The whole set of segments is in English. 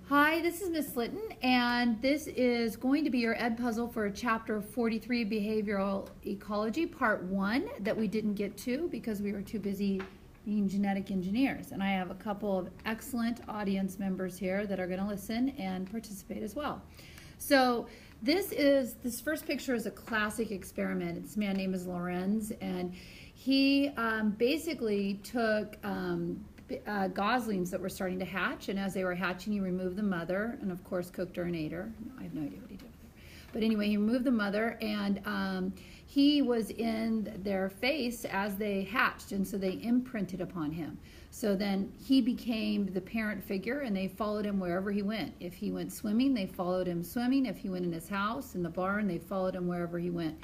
Hi, this is Miss Litton, and this is going to be your ed puzzle for chapter 43, Behavioral Ecology, part 1, that we didn't get to because we were too busy being genetic engineers. And I have a couple of excellent audience members here that are going to listen and participate as well. So this first picture is a classic experiment. This man name is Lorenz, and he basically took goslings that were starting to hatch, and as they were hatching, he removed the mother, and of course cooked her and ate her. I have no idea what he did with her. But anyway, he removed the mother, and he was in their face as they hatched, and so they imprinted upon him. So then he became the parent figure, and they followed him wherever he went. If he went swimming, they followed him swimming. If he went in his house, in the barn, they followed him wherever he went.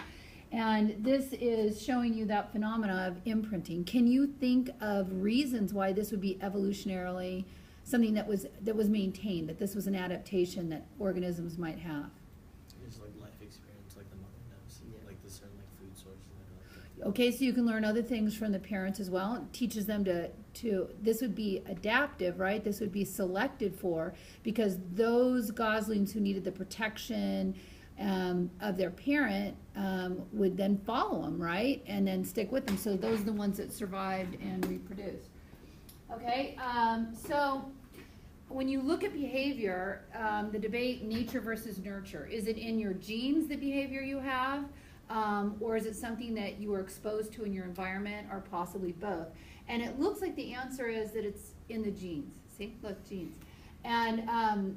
And this is showing you that phenomena of imprinting. Can you think of reasons why this would be evolutionarily something that was maintained, that this was an adaptation that organisms might have? It's like life experience, like the mother knows, like the certain like food sources. Like okay, so you can learn other things from the parents as well. It teaches them to this would be adaptive, right? This would be selected for, because those goslings who needed the protection of their parent would then follow them, right? And then stick with them. So those are the ones that survived and reproduced. Okay, so when you look at behavior, the debate nature versus nurture, is it in your genes, the behavior you have, or is it something that you were exposed to in your environment, or possibly both? And it looks like the answer is that it's in the genes. See, look, genes. And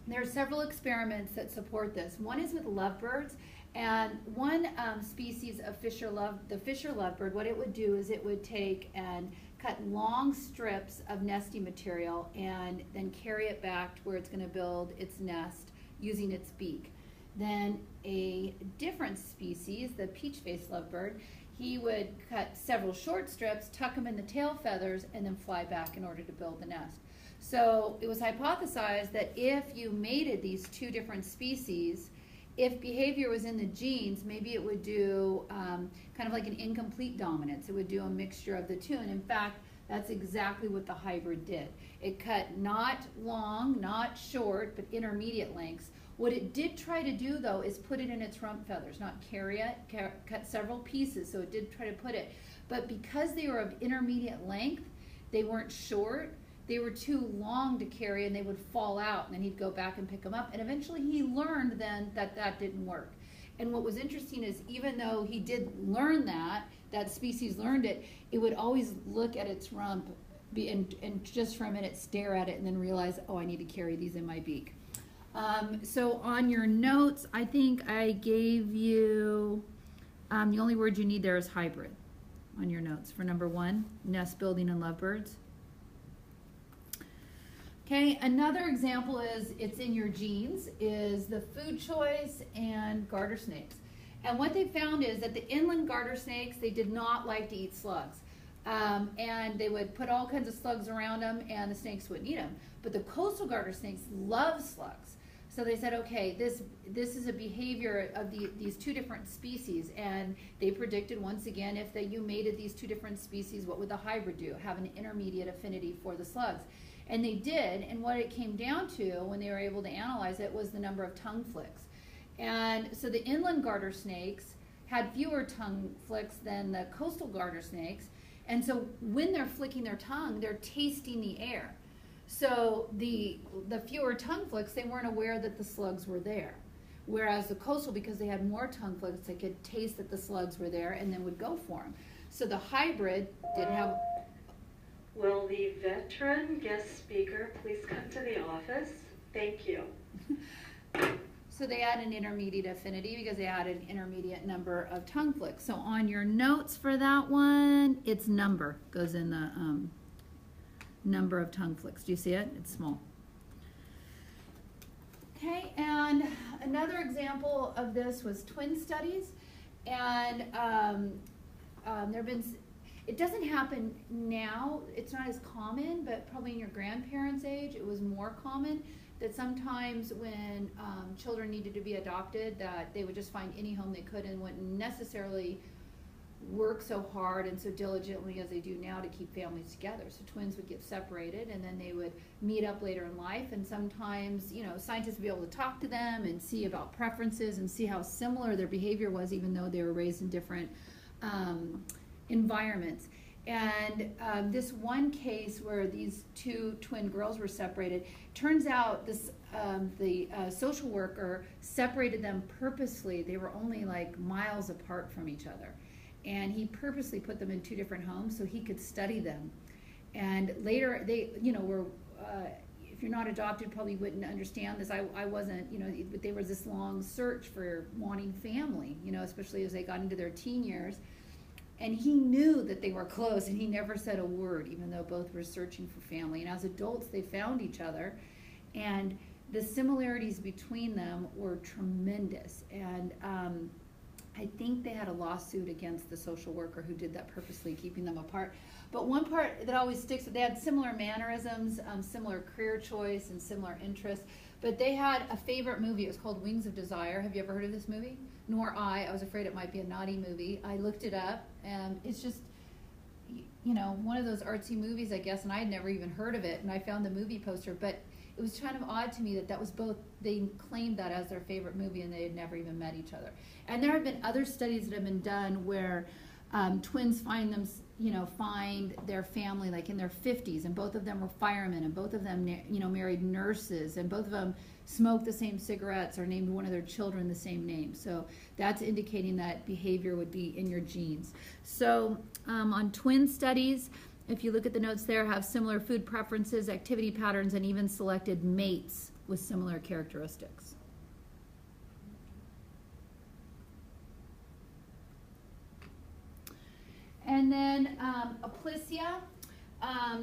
there are several experiments that support this. One is with lovebirds, and one species of the Fisher lovebird, what it would do is it would take and cut long strips of nesting material and then carry it back to where it's going to build its nest using its beak. Then a different species, the peach-faced lovebird, he would cut several short strips, tuck them in the tail feathers, and then fly back in order to build the nest. So it was hypothesized that if you mated these two different species, if behavior was in the genes, maybe it would do kind of like an incomplete dominance. It would do a mixture of the two. And in fact, that's exactly what the hybrid did. It cut not long, not short, but intermediate lengths. What it did try to do, though, is put it in its rump feathers, not carry it, cut several pieces, so it did try to put it. But because they were of intermediate length, they weren't short, they were too long to carry, and they would fall out, and then he'd go back and pick them up. And eventually he learned then that that didn't work. And what was interesting is, even though he did learn that species learned it, it would always look at its rump and just for a minute stare at it and then realize, oh, I need to carry these in my beak. So on your notes, I think I gave you, the only word you need there is hybrid on your notes for number 1, nest building and lovebirds. Okay, another example is, it's in your genes, is the food choice and garter snakes. And what they found is that the inland garter snakes, they did not like to eat slugs. And they would put all kinds of slugs around them, and the snakes wouldn't eat them. But the coastal garter snakes love slugs. So they said, okay, this is a behavior of these two different species, and they predicted, once again, if you mated these two different species, what would the hybrid do? Have an intermediate affinity for the slugs. And they did, and what it came down to when they were able to analyze it was the number of tongue flicks. And so the inland garter snakes had fewer tongue flicks than the coastal garter snakes, and so when they're flicking their tongue, they're tasting the air. So the fewer tongue flicks, they weren't aware that the slugs were there. Whereas the coastal, because they had more tongue flicks, they could taste that the slugs were there and then would go for them. So the hybrid didn't have... Will the veteran guest speaker please come to the office? Thank you. So they had an intermediate affinity because they had an intermediate number of tongue flicks. So on your notes for that one, its number goes in the number of tongue flicks. Do you see it? It's small. Okay, and another example of this was twin studies. And there have been... It doesn't happen now, it's not as common, but probably in your grandparents' age, it was more common that sometimes when children needed to be adopted, that they would just find any home they could and wouldn't necessarily work so hard and so diligently as they do now to keep families together. So twins would get separated and then they would meet up later in life, and sometimes, you know, scientists would be able to talk to them and see about preferences and see how similar their behavior was, even though they were raised in different environments. And this one case where these two twin girls were separated, turns out this the social worker separated them purposely. They were only like miles apart from each other, and he purposely put them in two different homes so he could study them. And later they, you know, were if you're not adopted, probably wouldn't understand this. I wasn't, you know, but there was this long search for wanting family, you know, especially as they got into their teen years. And he knew that they were close, and he never said a word, even though both were searching for family. And as adults, they found each other, and the similarities between them were tremendous. And I think they had a lawsuit against the social worker who did that purposely, keeping them apart. But one part that always sticks, they had similar mannerisms, similar career choice, and similar interests. But they had a favorite movie. It was called Wings of Desire. Have you ever heard of this movie? Nor I. I was afraid it might be a naughty movie. I looked it up, and it's just, you know, one of those artsy movies, I guess, and I had never even heard of it, and I found the movie poster, but it was kind of odd to me that that was both, they claimed that as their favorite movie, and they had never even met each other. And there have been other studies that have been done where twins find them, you know, find their family like in their 50s, and both of them were firemen, and both of them, you know, married nurses, and both of them smoked the same cigarettes or named one of their children the same name. So that's indicating that behavior would be in your genes. So on twin studies, if you look at the notes there, have similar food preferences, activity patterns, and even selected mates with similar characteristics. And then Aplysia,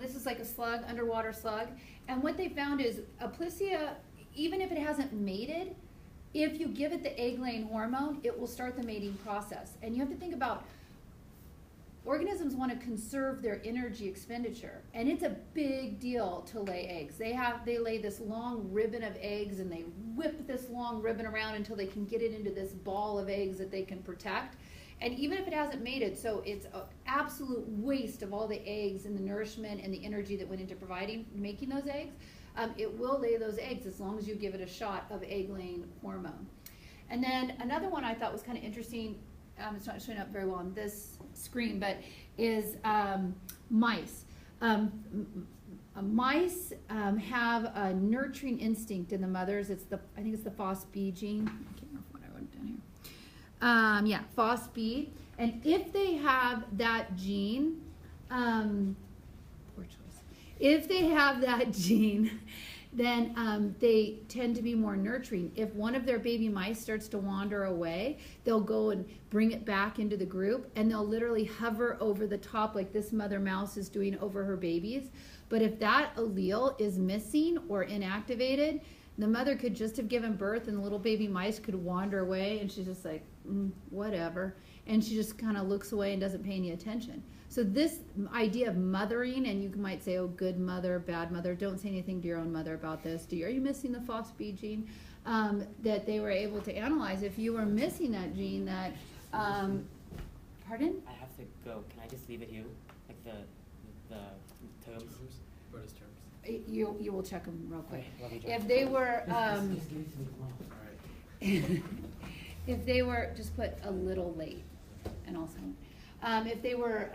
this is like a slug, underwater slug. And what they found is Aplysia, even if it hasn't mated, if you give it the egg-laying hormone, it will start the mating process. And you have to think about, organisms want to conserve their energy expenditure, and it's a big deal to lay eggs. They lay this long ribbon of eggs, and they whip this long ribbon around until they can get it into this ball of eggs that they can protect. And even if it hasn't mated, so it's an absolute waste of all the eggs and the nourishment and the energy that went into making those eggs, it will lay those eggs as long as you give it a shot of egg-laying hormone. And then another one I thought was kind of interesting, it's not showing up very well on this screen, but is mice. Mice have a nurturing instinct in the mothers. I think it's the FOSB gene. I can't remember what I wrote down here. Yeah, FOSB. And if they have that gene, poor choice. If they have that gene, then they tend to be more nurturing. If one of their baby mice starts to wander away, they'll go and bring it back into the group, and they'll literally hover over the top like this mother mouse is doing over her babies. But if that allele is missing or inactivated, the mother could just have given birth and the little baby mice could wander away, and she's just like, whatever. And she just kind of looks away and doesn't pay any attention. So this idea of mothering, and you might say, oh, good mother, bad mother, don't say anything to your own mother about this. Are you missing the FOSB gene? That they were able to analyze. If you were missing that gene, that, pardon? I have to go. Can I just leave it here? Like the terms? British terms. You will check them real quick. Okay, love you, John. If they were, Just give it to me tomorrow. All right. if they were, just put a little late, and also, if they were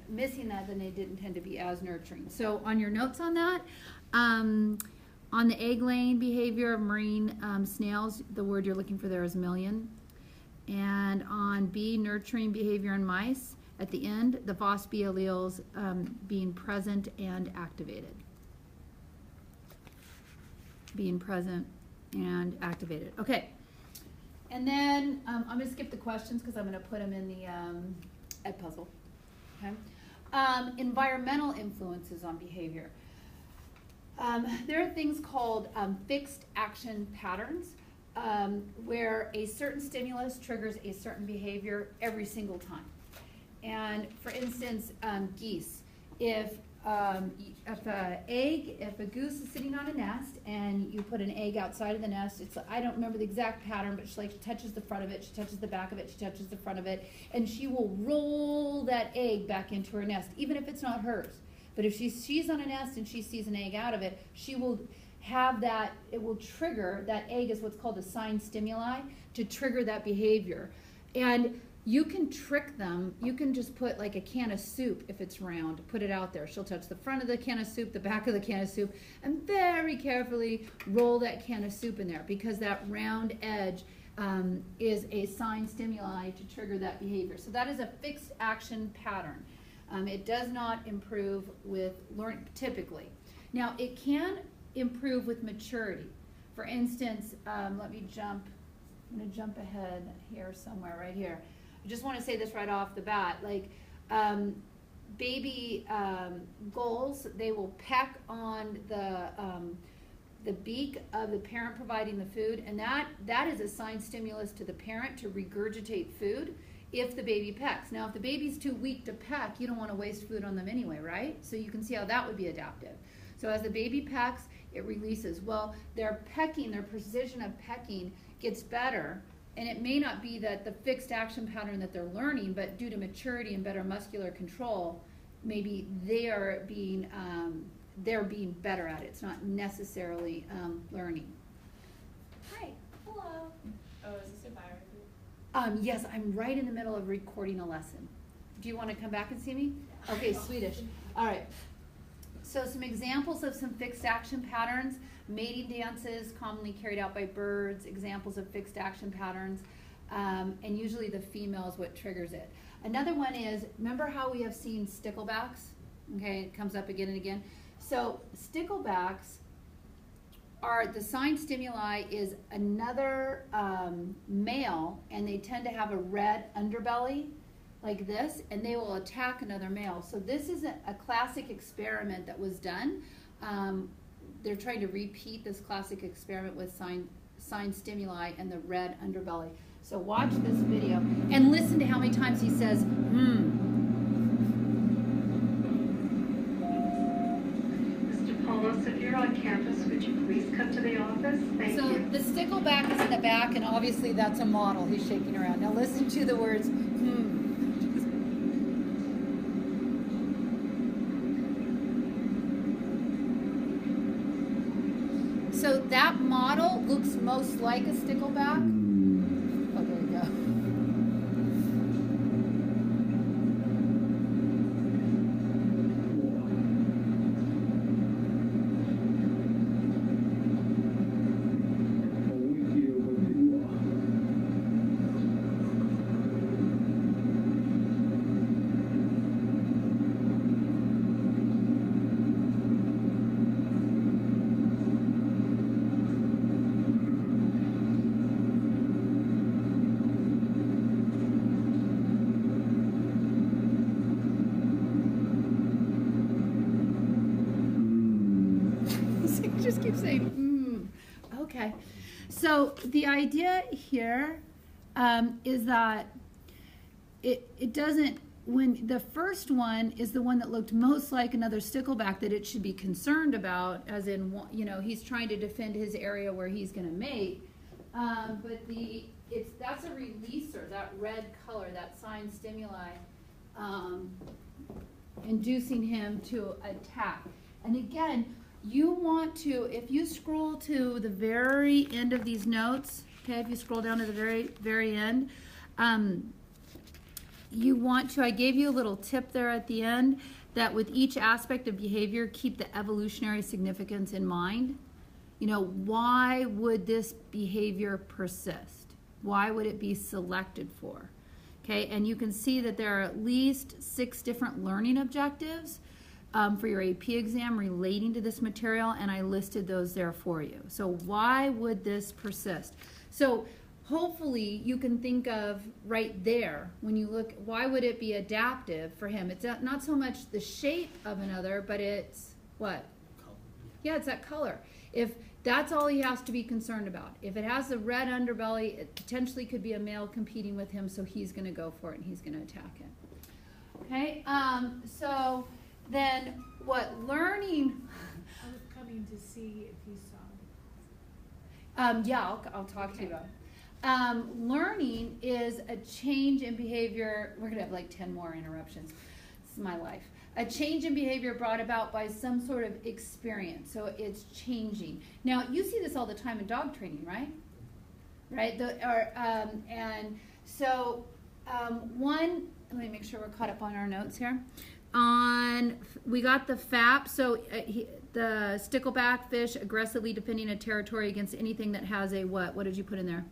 missing that, then they didn't tend to be as nurturing. So on your notes on that, on the egg-laying behavior of marine snails, the word you're looking for there is million. And on B, nurturing behavior in mice, at the end, the FOSB alleles being present and activated. Being present and activated. Okay. And then I'm going to skip the questions because I'm going to put them in the Ed puzzle. Okay. Environmental influences on behavior. There are things called fixed action patterns where a certain stimulus triggers a certain behavior every single time. And for instance, geese, if if a goose is sitting on a nest and you put an egg outside of the nest, it's, I don't remember the exact pattern, but she touches the front of it, she touches the back of it, she touches the front of it, and she will roll that egg back into her nest, even if it's not hers. But if she's on a nest and she sees an egg out of it, she will have that, it will trigger, that egg is what's called a sign stimuli, to trigger that behavior. And you can trick them. You can just put like a can of soup, if it's round, put it out there. She'll touch the front of the can of soup, the back of the can of soup, and very carefully roll that can of soup in there, because that round edge is a sign stimuli to trigger that behavior. So that is a fixed action pattern. It does not improve with learning typically. Now it can improve with maturity. For instance, let me jump. I'm going to jump ahead here somewhere, right here. I just want to say this right off the bat, like baby gulls, they will peck on the beak of the parent providing the food, and that is a sign stimulus to the parent to regurgitate food if the baby pecks. Now, if the baby's too weak to peck, you don't want to waste food on them anyway, right? So you can see how that would be adaptive. So as the baby pecks, it releases. Well, their pecking, their precision of pecking gets better. And it may not be that the fixed action pattern that they're learning, but due to maturity and better muscular control, maybe they're being better at it. It's not necessarily learning. Hi. Hello. Oh, is this a biography? Yes, I'm right in the middle of recording a lesson. Do you want to come back and see me? Okay, Swedish. All right. So some examples of some fixed action patterns: mating dances commonly carried out by birds, examples of fixed action patterns, and usually the female is what triggers it. Another one is, remember how we have seen sticklebacks? Okay, it comes up again and again. So sticklebacks are, the sign stimuli is another male, and they tend to have a red underbelly like this, and they will attack another male. So this is a classic experiment that was done. They're trying to repeat this classic experiment with sign stimuli and the red underbelly. So watch this video and listen to how many times he says, Mr. Paulos, if you're on campus, would you please come to the office? Thank So you. the stickleback is in the back, and obviously that's a model he's shaking around. Now listen to the words, So that model looks most like a stickleback. Oh, there you go. Just keep saying, okay. So the idea here is that it doesn't, when the first one is the one that looked most like another stickleback that it should be concerned about, as in, you know, he's trying to defend his area where he's going to mate. But that's a releaser, that red color, that sign stimuli, inducing him to attack. And again, you want to, if you scroll to the very end of these notes, okay, if you scroll down to the very, very end, you want to, I gave you a little tip there at the end, that with each aspect of behavior, keep the evolutionary significance in mind. You know, why would this behavior persist? Why would it be selected for? Okay, and you can see that there are at least 6 different learning objectives for your AP exam relating to this material, and I listed those there for you. So why would this persist? So hopefully you can think of right there, when you look, why would it be adaptive for him? It's not so much the shape of another, but it's what? Color. Yeah, it's that color. If that's all he has to be concerned about. If it has the red underbelly, it potentially could be a male competing with him, so he's going to go for it and he's going to attack it. Okay, so then what learning, I was coming to see if you saw. yeah, I'll talk to you about it. Learning is a change in behavior. We're gonna have like 10 more interruptions. This is my life. A change in behavior brought about by some sort of experience. So it's changing. Now, you see this all the time in dog training, right? Right? And so one, let me make sure we're caught up on our notes here. We got the FAP, so the stickleback fish aggressively defending a territory against anything that has a what? What did you put in there?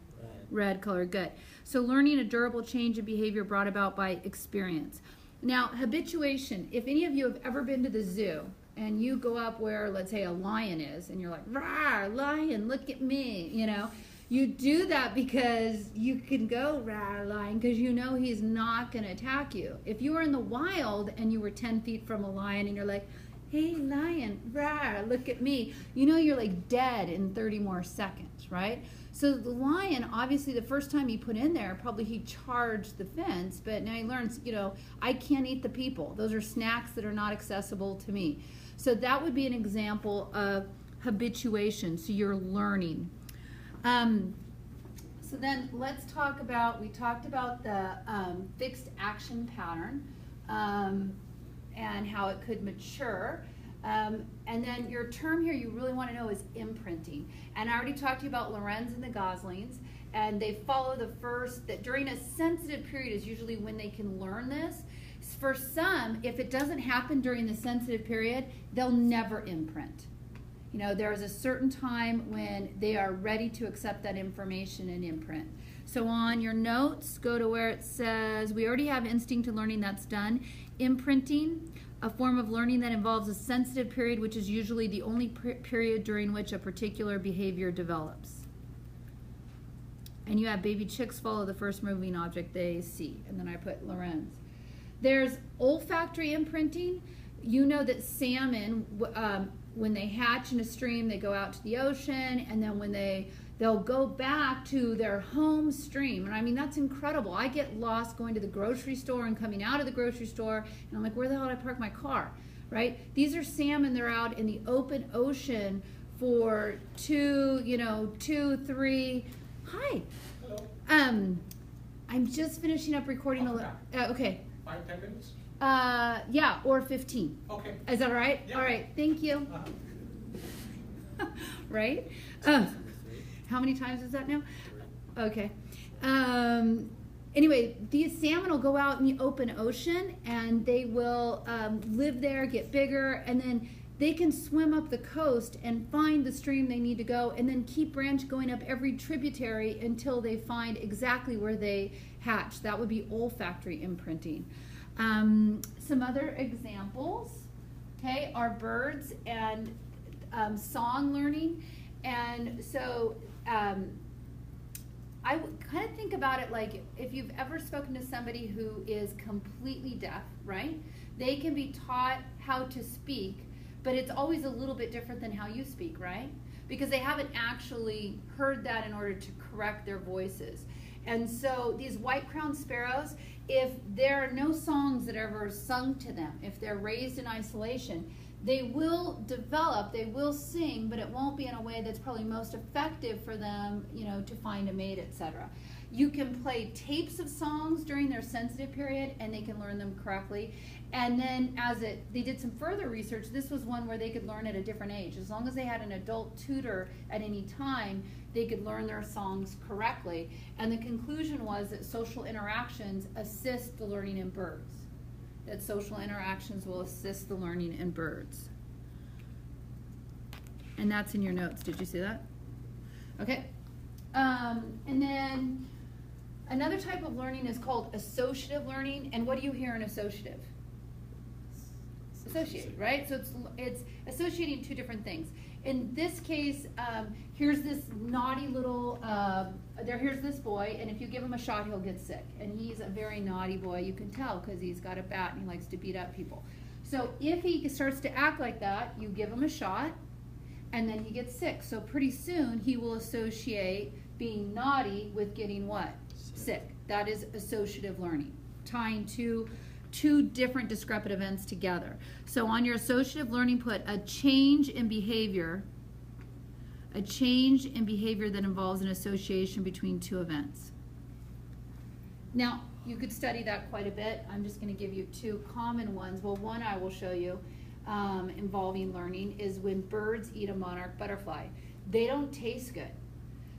Red color, good. So learning a durable change in behavior brought about by experience. Now, habituation, if any of you have ever been to the zoo and you go up where, let's say, a lion is, and you're like, rah, lion, look at me, you know, you do that because you can go, rah, lion, because you know he's not going to attack you. If you were in the wild and you were 10 feet from a lion and you're like, hey, lion, rah, look at me, you know you're like dead in 30 more seconds, right? So the lion, obviously the first time he put in there, probably he charged the fence, but now he learns, you know, I can't eat the people. Those are snacks that are not accessible to me. So that would be an example of habituation, so you're learning. So then let's talk about, we talked about the fixed action pattern and how it could mature. And then your term here you really want to know is imprinting. And I already talked to you about Lorenz and the Goslings, and they follow the first, that during a sensitive period is usually when they can learn this. For some, if it doesn't happen during the sensitive period, they'll never imprint. You know, there's a certain time when they are ready to accept that information and imprint. So on your notes, go to where it says, we already have instinct to learning, that's done. Imprinting, a form of learning that involves a sensitive period, which is usually the only period during which a particular behavior develops. And you have baby chicks follow the first moving object they see. And then I put Lorenz. There's olfactory imprinting. You know that salmon, when they hatch in a stream, they go out to the ocean, and then when they'll go back to their home stream. And I mean, that's incredible. I get lost going to the grocery store and coming out of the grocery store, and I'm like, where the hell did I park my car, right? These are salmon, they're out in the open ocean for 2, 3, hi. Hello. I'm just finishing up recording a little, okay. 5-10 minutes? Yeah, or 15. Okay. Is that all right? Yeah. All right, thank you. Right? How many times is that now? Okay. Anyway, these salmon will go out in the open ocean, and they will live there, get bigger, and then they can swim up the coast and find the stream they need to go, and then keep going up every tributary until they find exactly where they hatch. That would be olfactory imprinting. Some other examples, okay, are birds and song learning. And so I would kind of think about it like if you've ever spoken to somebody who is completely deaf, right? They can be taught how to speak, but it's always a little bit different than how you speak, right? Because they haven't actually heard that in order to correct their voices. And so these white-crowned sparrows, if there are no songs that are ever sung to them, if they're raised in isolation, they will develop, they will sing, but it won't be in a way that's probably most effective for them, to find a mate, etc. You can play tapes of songs during their sensitive period, and they can learn them correctly. And then they did some further research. This was one where they could learn at a different age. As long as they had an adult tutor at any time, they could learn their songs correctly. And the conclusion was that social interactions assist the learning in birds. That social interactions will assist the learning in birds. And that's in your notes. Did you see that? Okay. And then another type of learning is called associative learning. And what do you hear in associative? Associate, right? So it's associating two different things. In this case, here's this naughty little, here's this boy, and if you give him a shot, he'll get sick. And he's a very naughty boy, you can tell, because he's got a bat and he likes to beat up people. So if he starts to act like that, you give him a shot, and then he gets sick. So pretty soon, he will associate being naughty with getting what? Sick. That is associative learning, tying two two different discrepant events together. So on your associative learning, put a change in behavior that involves an association between two events. Now, you could study that quite a bit. I'm just going to give you two common ones. Well, one I will show you involving learning is when birds eat a monarch butterfly. They don't taste good.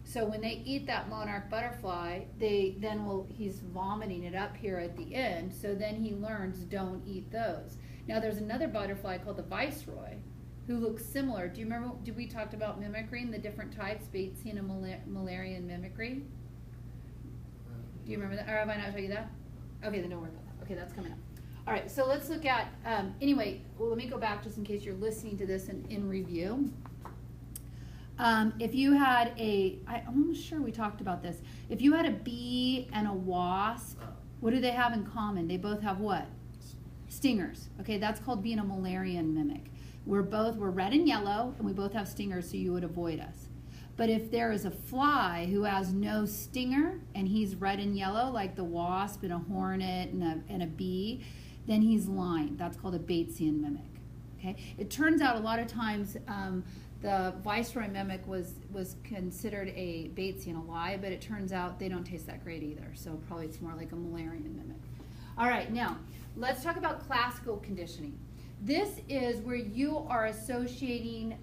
So when they eat that monarch butterfly, he's vomiting it up here at the end, so then he learns don't eat those. Now there's another butterfly called the viceroy who looks similar. Do you remember, we talked about mimicry, the different types, Batesian and Müllerian mimicry? Do you remember that, or have I not told you that? Okay, then don't worry about that. Okay, that's coming up. All right, so let's look at, anyway, well, let me go back just in case you're listening to this in review. If you had I'm almost sure we talked about this. If you had a bee and a wasp, what do they have in common? They both have what? Stingers. Okay, that's called being a Müllerian mimic. We're red and yellow, and we both have stingers, so you would avoid us. But if there is a fly who has no stinger, and he's red and yellow, like the wasp and a hornet and a bee, then he's lying. That's called a Batesian mimic. Okay, it turns out a lot of times the viceroy mimic was considered a Batesian, a lie, but it turns out they don't taste that great either. So probably it's more like a Müllerian mimic. All right, now let's talk about classical conditioning. This is where you are associating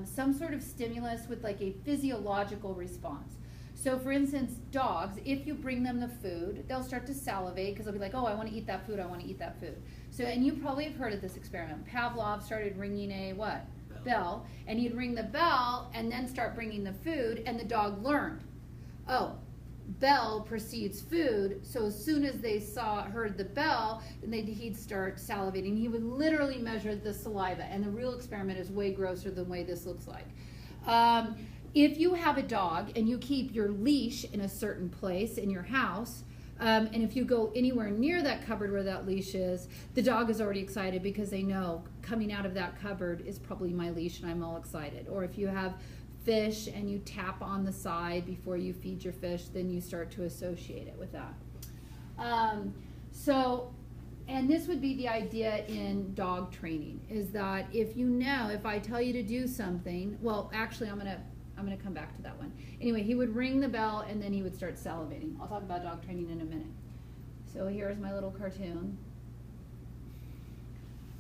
some sort of stimulus with like a physiological response. So for instance, dogs, if you bring them the food, they'll start to salivate because they'll be like, oh, I want to eat that food, I want to eat that food. So, and you probably have heard of this experiment. Pavlov started ringing a what? Bell, and he'd ring the bell and then start bringing the food, and the dog learned, oh, bell precedes food, so as soon as they heard the bell, he'd start salivating. He would literally measure the saliva, and the real experiment is way grosser than the way this looks like. If you have a dog and you keep your leash in a certain place in your house, and if you go anywhere near that cupboard where that leash is, the dog is already excited because they know coming out of that cupboard is probably my leash and I'm all excited. Or if you have fish and you tap on the side before you feed your fish, then you start to associate it with that. And this would be the idea in dog training, is that if I tell you to do something, well, actually I'm gonna come back to that one. Anyway, he would ring the bell and then he would start salivating. I'll talk about dog training in a minute. So here's my little cartoon.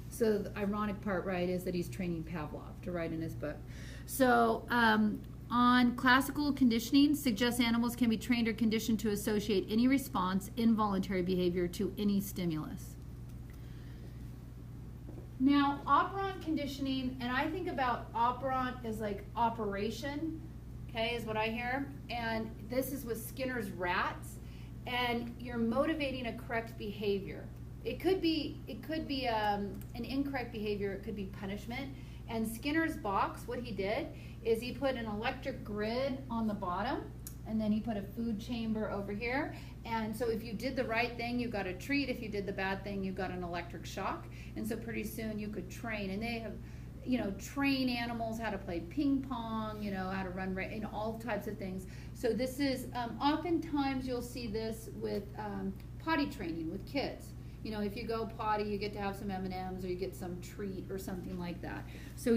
So the ironic part, right, is that he's training Pavlov to write in his book. So on classical conditioning, suggests animals can be trained or conditioned to associate any response, involuntary behavior, to any stimulus. Now, operant conditioning, and I think about operant as like operation, okay, is what I hear. And this is with Skinner's rats, and you're motivating a correct behavior. It could be an incorrect behavior. It could be punishment. And Skinner's box, what he did is he put an electric grid on the bottom, and then he put a food chamber over here. And so if you did the right thing, you got a treat. If you did the bad thing, you got an electric shock. And so pretty soon you could train. And they have, train animals how to play ping pong, how to run, all types of things. So this is, oftentimes you'll see this with potty training with kids. If you go potty, you get to have some M&Ms or you get some treat or something like that. So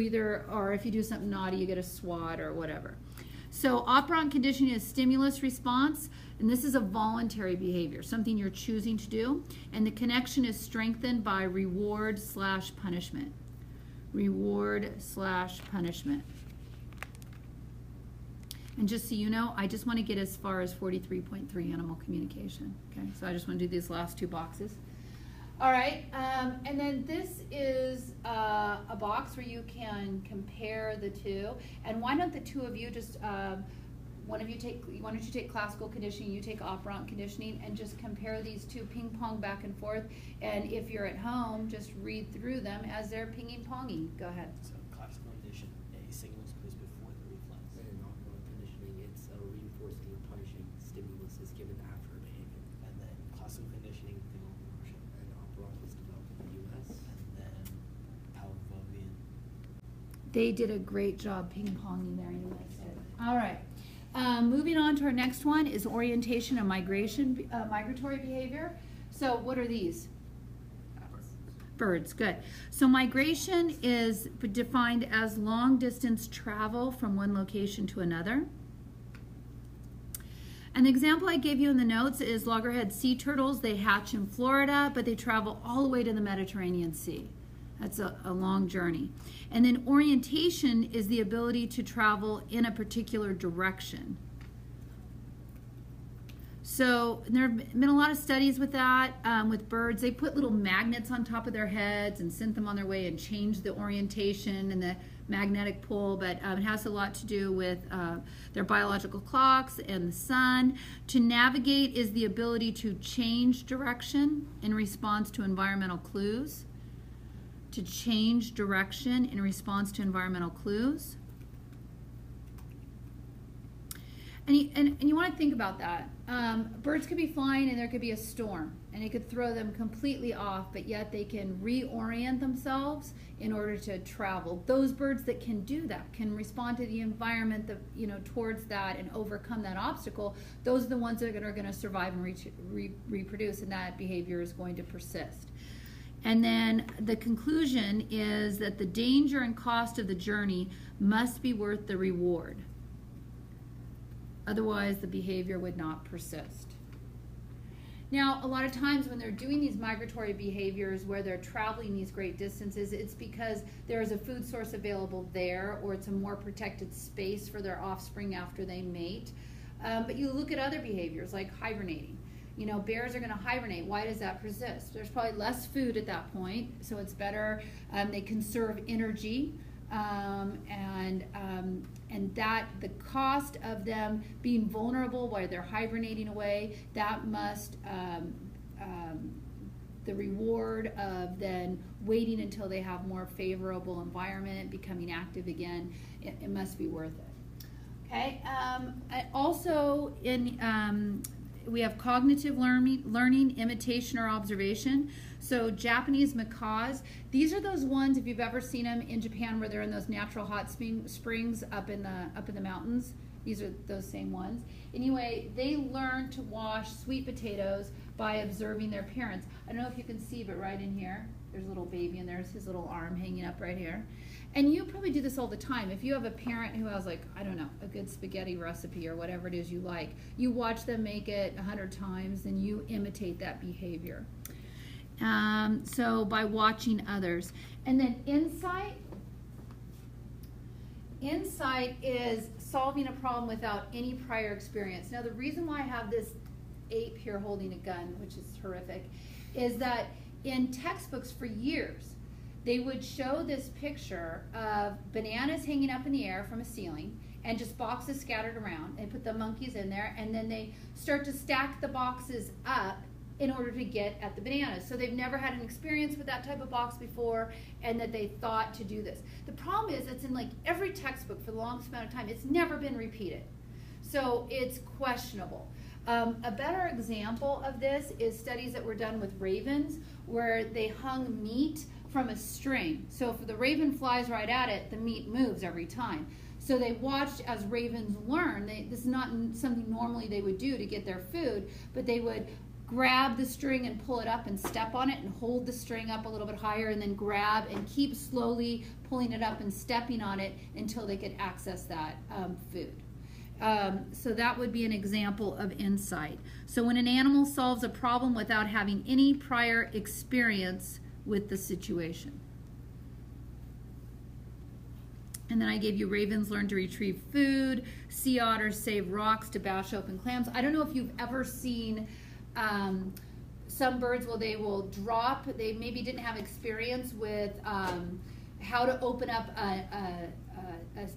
or if you do something naughty, you get a swat or whatever. So operant conditioning is stimulus response, and this is a voluntary behavior, something you're choosing to do, and the connection is strengthened by reward/punishment. Reward/punishment. And just so you know, I just want to get as far as 43.3 animal communication. Okay, so I just want to do these last two boxes. All right, and then this is a box where you can compare the two. And why don't the two of you just, why don't you take classical conditioning, you take operant conditioning, and just compare these two, ping pong back and forth. And if you're at home, just read through them as they're pinging ponging. Go ahead. So classical condition, a signal is placed before the reflex. In operant conditioning, it's a reinforcing or punishing stimulus is given after a behavior. And then classical conditioning, the motion. And operant was developed in the U.S. And then Pavlovian. They did a great job ping-ponging there, you guys did. All right. Moving on to our next one is orientation and migratory behavior. So what are these? Birds, good. So migration is defined as long distance travel from one location to another. An example I gave you in the notes is loggerhead sea turtles. They hatch in Florida, but they travel all the way to the Mediterranean Sea. That's a long journey. And then orientation is the ability to travel in a particular direction. So there have been a lot of studies with that, with birds. They put little magnets on top of their heads and sent them on their way and changed the orientation and the magnetic pull, but it has a lot to do with their biological clocks and the sun. To navigate is the ability to change direction in response to environmental clues. To change direction in response to environmental clues. And you want to think about that. Birds could be flying and there could be a storm and it could throw them completely off, but yet they can reorient themselves in order to travel. Those birds that can do that, can respond to the environment that, towards that and overcome that obstacle, those are the ones that are going to survive and reproduce, and that behavior is going to persist. And then the conclusion is that the danger and cost of the journey must be worth the reward. Otherwise, the behavior would not persist. Now, a lot of times when they're doing these migratory behaviors where they're traveling these great distances, it's because there is a food source available there, or it's a more protected space for their offspring after they mate. But you look at other behaviors like hibernating. Bears are going to hibernate. Why does that persist? There's probably less food at that point, so it's better. They conserve energy. And that the cost of them being vulnerable while they're hibernating away, that must, the reward of then waiting until they have more favorable environment, becoming active again, it must be worth it. Okay. Also we have cognitive learning, imitation, or observation. So Japanese macaws, these are those ones, if you've ever seen them in Japan, where they're in those natural hot springs up in the mountains. These are those same ones. Anyway, they learn to wash sweet potatoes by observing their parents. I don't know if you can see, but right in here, there's a little baby, and there's his little arm hanging up right here. And you probably do this all the time. If you have a parent who has, like, I don't know, a good spaghetti recipe or whatever it is you like, you watch them make it 100 times and you imitate that behavior. So by watching others. And then insight is solving a problem without any prior experience. Now, the reason why I have this ape here holding a gun, which is horrific, is that in textbooks for years, they would show this picture of bananas hanging up in the air from a ceiling and just boxes scattered around. They put the monkeys in there, and then they start to stack the boxes up in order to get at the bananas. So they've never had an experience with that type of box before, and that they thought to do this. The problem is it's in like every textbook for the longest amount of time. It's never been repeated. So it's questionable. A better example of this is studies that were done with ravens, where they hung meat from a string. So if the raven flies right at it, the meat moves every time. So they watched as ravens learn. This is not something normally they would do to get their food, but they would grab the string and pull it up and step on it and hold the string up a little bit higher, and then grab and keep slowly pulling it up and stepping on it until they could access that food. So that would be an example of insight. So when an animal solves a problem without having any prior experience with the situation. And then I gave you ravens learn to retrieve food, sea otters save rocks to bash open clams. I don't know if you've ever seen some birds, they will drop, they maybe didn't have experience with how to open up a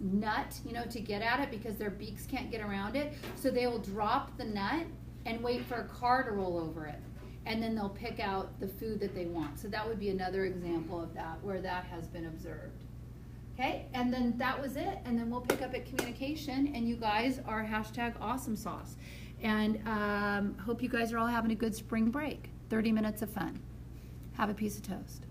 nut, to get at it, because their beaks can't get around it. So they will drop the nut and wait for a car to roll over it. And then they'll pick out the food that they want. So that would be another example of that, where that has been observed. Okay, and then that was it. And then we'll pick up at communication, and you guys are #AwesomeSauce. And hope you guys are all having a good spring break. 30 minutes of fun. Have a piece of toast.